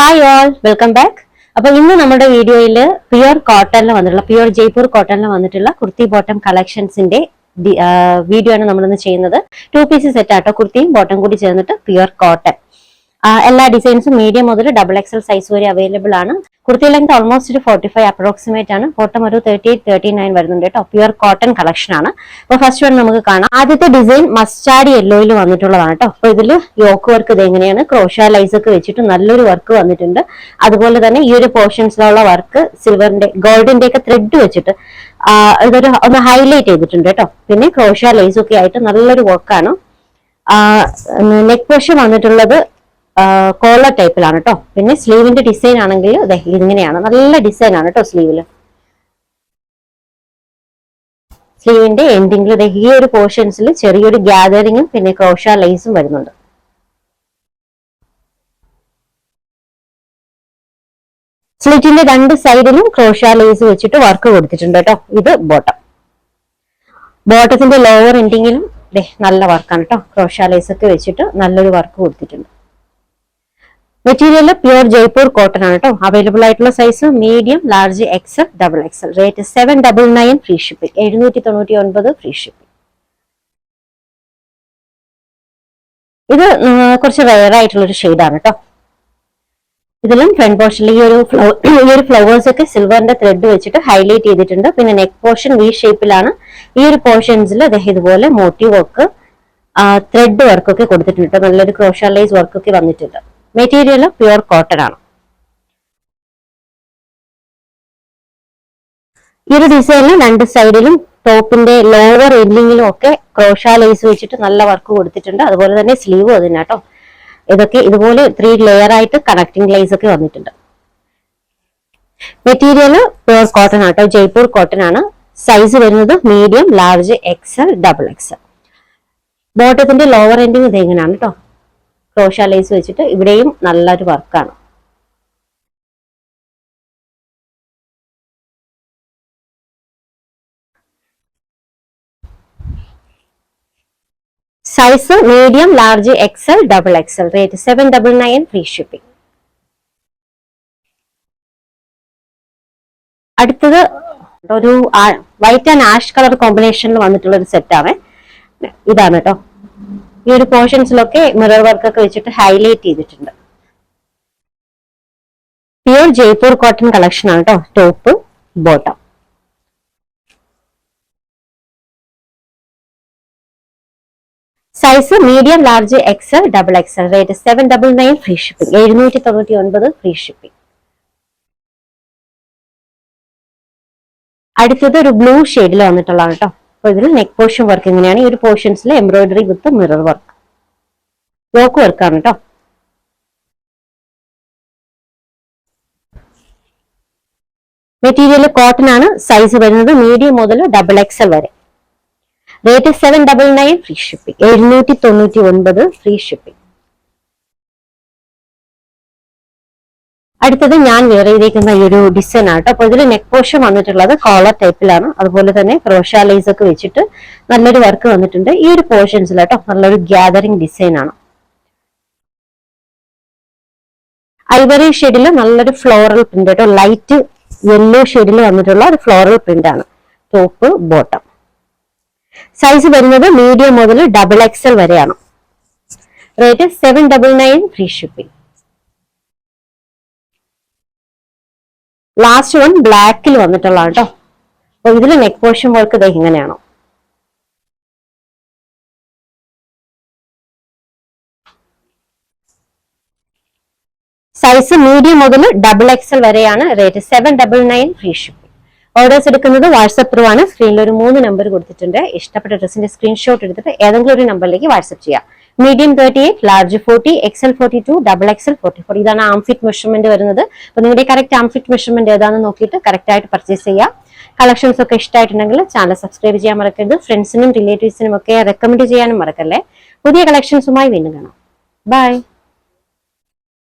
Hi all, welcome back. അപ്പൊ ഇന്ന് നമ്മുടെ വീഡിയോയിൽ പ്യുർ കോട്ടണിൽ വന്നിട്ടുള്ള പ്യുർ ജയ്പൂർ കോട്ടണിൽ വന്നിട്ടുള്ള കുർത്തി ബോട്ടം കളക്ഷൻസിന്റെ വീഡിയോ ആണ് നമ്മളിന്ന് ചെയ്യുന്നത്. 2 പീസ് സെറ്റ് ആട്ടോ, കുർത്തിയും ബോട്ടം കൂടി ചേർന്നിട്ട് പ്യുർ കോട്ടൺ. എല്ലാ ഡിസൈൻസും മീഡിയം മുതൽ XXL സൈസ് വരെ അവൈലബിൾ ആണ്. കുർത്തി ലെങ്ത് ഓൾമോസ്റ്റ് ഒരു 45 അപ്രോക്സിമേറ്റ് ആണ്. ബോട്ടം ഒരു 38-39 വരുന്നുണ്ട് കേട്ടോ. പ്യുർ കോട്ടൺ കളക്ഷൻ ആണ്. അപ്പൊ ഫസ്റ്റ് വൺ നമുക്ക് കാണാം. ആദ്യത്തെ ഡിസൈൻ മസ്റ്റാർഡ് യെല്ലോയിൽ വന്നിട്ടുള്ളതാണ് കേട്ടോ. അപ്പൊ ഇതിൽ യോക്ക് വർക്ക് ഇത് എങ്ങനെയാണ്, ക്രോഷ്യ ലൈസ് ഒക്കെ വെച്ചിട്ട് നല്ലൊരു വർക്ക് വന്നിട്ടുണ്ട്. അതുപോലെ തന്നെ ഈ ഒരു പോർഷൻസിലുള്ള വർക്ക് സിൽവറിന്റെ ഗോൾഡിന്റെ ഒക്കെ ത്രെഡ് വെച്ചിട്ട് ഇതൊരു ഒന്ന് ഹൈലൈറ്റ് ചെയ്തിട്ടുണ്ട് കേട്ടോ. പിന്നെ ക്രോഷ്യ ലൈസ് ഒക്കെ ആയിട്ട് നല്ലൊരു വർക്കാണ്. നെക്ക് പോർഷൻ വന്നിട്ടുള്ളത് കോളർ ടൈപ്പിലാണ് കേട്ടോ. പിന്നെ സ്ലീവിന്റെ ഡിസൈൻ ആണെങ്കിൽ ഇങ്ങനെയാണ്, നല്ല ഡിസൈൻ ആണ് കേട്ടോ. സ്ലീവിന്റെ എൻഡിങ്ങിൽ ഈ ഒരു പോർഷൻസിൽ ചെറിയൊരു ഗ്യാതറിങ്ങും പിന്നെ ക്രോഷ്യ ലൈസും വരുന്നുണ്ട്. സ്ലിറ്റിന്റെ രണ്ട് സൈഡിലും ക്രോഷ്യ ലൈസ് വെച്ചിട്ട് വർക്ക് കൊടുത്തിട്ടുണ്ട് കേട്ടോ. ഇത് ബോട്ടത്തിന്റെ ലോവർ എൻഡിങ്ങിലും നല്ല വർക്കാണ് കേട്ടോ. ക്രോഷ്യ ലൈസ് ഒക്കെ വെച്ചിട്ട് നല്ലൊരു വർക്ക് കൊടുത്തിട്ടുണ്ട്. മെറ്റീരിയൽ പ്യുർ ജയ്പൂർ കോട്ടൺ ആണ് കേട്ടോ. അവൈലബിൾ ആയിട്ടുള്ള size medium, large, XL, XXL. Rate 799 free shipping, 799 free shipping. ഇത് കുറച്ച് റെയർ ആയിട്ടുള്ള ഒരു ഷെയ്ഡാണ് കേട്ടോ. ഇതിലും ഫ്രണ്ട് പോർഷനിൽ ഈ ഒരു ഫ്ലവേഴ്സ് ഒക്കെ സിൽവറിന്റെ ത്രെഡ് വെച്ചിട്ട് ഹൈലൈറ്റ് ചെയ്തിട്ടുണ്ട്. പിന്നെ നെക്ക് പോർഷൻ വി ഷേപ്പിലാണ്. ഈ ഒരു പോർഷൻസിൽ ഇതുപോലെ മോട്ടീവ് വർക്ക്, ത്രെഡ് വർക്കൊക്കെ കൊടുത്തിട്ടുണ്ട്. നല്ലൊരു ക്രോഷ്യ ലൈസ് വർക്കൊക്കെ വന്നിട്ടുണ്ട്. മെറ്റീരിയൽ പ്യുർ കോട്ടൺ ആണ്. ഈ ഒരു ഡിസൈനിൽ രണ്ട് സൈഡിലും ടോപ്പിന്റെ ലോവർ എൻഡിങ്ങിലും ഒക്കെ ക്രോഷ്യ ലൈസ് വെച്ചിട്ട് നല്ല വർക്ക് കൊടുത്തിട്ടുണ്ട്. അതുപോലെ തന്നെ സ്ലീവ് അതിന് കേട്ടോ. ഇതൊക്കെ ഇതുപോലെ 3 ലെയർ ആയിട്ട് കണക്ടിങ് ലൈസ് ഒക്കെ വന്നിട്ടുണ്ട്. മെറ്റീരിയൽ പ്യുർ കോട്ടൺ ആട്ടോ, ജയ്പൂർ കോട്ടൺ ആണ്. സൈസ് വരുന്നത് മീഡിയം, ലാർജ്, XL, XXL. ബോട്ടത്തിന്റെ ലോവർ എൻഡിങ് ഇത് എങ്ങനെയാണ് കേട്ടോ. ക്രോഷ്യ ലൈസ് വെച്ചിട്ട് ഇവിടെയും നല്ലൊരു വർക്കാണ്. Size medium, large, XL, XXL. Rate 799 free shipping. അടുത്തത് ഒരു വൈറ്റ് ആൻഡ് ആഷ് കളർ കോമ്പിനേഷനിൽ വന്നിട്ടുള്ള ഒരു സെറ്റ് ആണ്. ഇതാണ് കേട്ടോ. ഈ ഒരു പോർഷൻസിലൊക്കെ മിറർ വർക്ക് ഒക്കെ വെച്ചിട്ട് ഹൈലൈറ്റ് ചെയ്തിട്ടുണ്ട്. പ്യുർ ജയ്പൂർ കോട്ടൺ കളക്ഷൻ ആണ് കേട്ടോ. Top, bottom. Size medium, large, XL, XXL. Rate 799 free shipping, 799 free shipping. അടുത്തത് ഒരു ബ്ലൂ ഷെയ്ഡിൽ വന്നിട്ടുള്ളതാണ് കേട്ടോ. അപ്പൊ ഇതിൽ നെക്ക് പോർഷൻ വർക്ക് എങ്ങനെയാണ്, ഈ ഒരു പോർഷൻസിൽ embroidery with mirror work, yoke വർക്കാണ് കേട്ടോ. മെറ്റീരിയൽ കോട്ടൺ ആണ്. സൈസ് വരുന്നത് മീഡിയം മുതൽ XXL വരെ. Rate 799 free shipping, 799 free shipping. അടുത്തത് ഞാൻ വെയർ ചെയ്തേക്കുന്ന ഈ ഒരു ഡിസൈൻ ആണ് കേട്ടോ. അപ്പൊ ഇതിൽ നെക്ക് പോർഷൻ വന്നിട്ടുള്ളത് കോളർ ടൈപ്പിലാണ്. അതുപോലെ തന്നെ ക്രോഷ്യ ലൈസ് ഒക്കെ വെച്ചിട്ട് നല്ലൊരു വർക്ക് വന്നിട്ടുണ്ട്. ഈ ഒരു പോർഷൻസിൽ കേട്ടോ നല്ലൊരു ഗ്യാതറിംഗ് ഡിസൈൻ ആണ്. ഐവറി ഷെയ്ഡിൽ നല്ലൊരു ഫ്ലോറൽ പ്രിന്റ് കേട്ടോ. ലൈറ്റ് യെല്ലോ ഷെയ്ഡിൽ വന്നിട്ടുള്ള ഒരു ഫ്ലോറൽ പ്രിന്റ് ആണ്. Top, bottom. സൈസ് വരുന്നത് മീഡിയം മുതൽ XXL വരെയാണ്. Rate 799 free shipping. Last one ബ്ലാക്കിൽ വന്നിട്ടുള്ള കേട്ടോ. അപ്പൊ ഇതിൽ നെക്ക് പോർഷൻ വർക്ക് ഇത് ഇങ്ങനെയാണോ. സൈസ് മീഡിയം മുതൽ XXL വരെയാണ്. Rate 799 free shipping. ഓർഡേഴ്സ് എടുക്കുന്നത് വാട്സ്ആപ്പ് ത്രൂ ആണ്. സ്ക്രീനിൽ ഒരു 3 നമ്പർ കൊടുത്തിട്ടുണ്ട്. ഇഷ്ടപ്പെട്ട ഡ്രസ്സിന്റെ സ്ക്രീൻഷോട്ട് എടുത്തിട്ട് ഏതെങ്കിലും ഒരു നമ്പറിലേക്ക് വാട്സ്ആപ്പ് ചെയ്യാം. Medium 38, large 40, XL 42, XXL 44. ഇതാണ് ആംഫിറ്റ് മെഷർമെന്റ് വരുന്നത്. അപ്പൊ നിങ്ങളുടെ കറക്റ്റ് ആംഫിറ്റ് മെഷർമെന്റ് ഏതാണെന്ന് നോക്കിയിട്ട് കറക്റ്റ് ആയിട്ട് പർച്ചേസ് ചെയ്യാം. കളക്ഷൻസ് ഒക്കെ ഇഷ്ടമായിട്ടുണ്ടെങ്കിൽ ചാനൽ സബ്സ്ക്രൈബ് ചെയ്യാൻ മറക്കരുത്. ഫ്രണ്ട്സിനും റിലേറ്റീവ്സിനും ഒക്കെ റെക്കമെൻഡ് ചെയ്യാനും മറക്കല്ലേ. പുതിയ കളക്ഷൻസുമായി വീണ്ടും കാണാം. ബൈ.